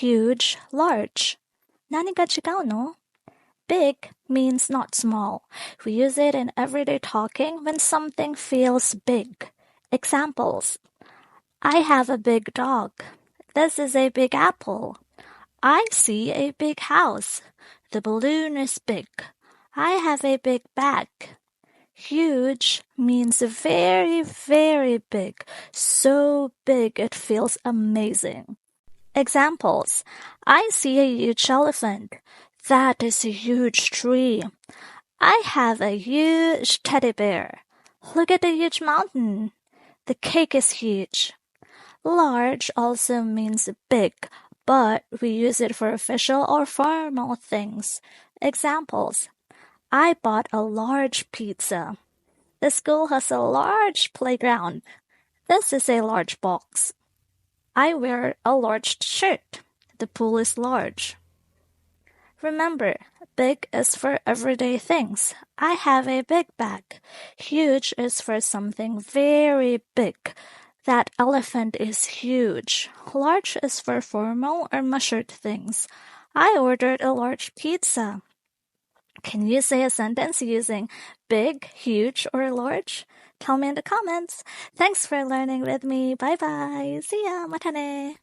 huge, large. 何が違うの? Big means not small. We use it in everyday talking when something feels big. Examples. I have a big dog. This is a big apple. I see a big house. The balloon is big. I have a big bag. Huge means very, very big. So big it feels amazing. Examples. I see a huge elephant. That is a huge tree. I have a huge teddy bear. Look at the huge mountain. The cake is huge. Large also means big, but we use it for official or formal things. Examples. I bought a large pizza. The school has a large playground. This is a large box. I wear a large shirt. The pool is large. Remember, big is for everyday things. I have a big bag. Huge is for something very big. That elephant is huge. Large is for formal or measured things. I ordered a large pizza. Can you say a sentence using big, huge, or large? Tell me in the comments. Thanks for learning with me. Bye bye. See ya. Mata ne.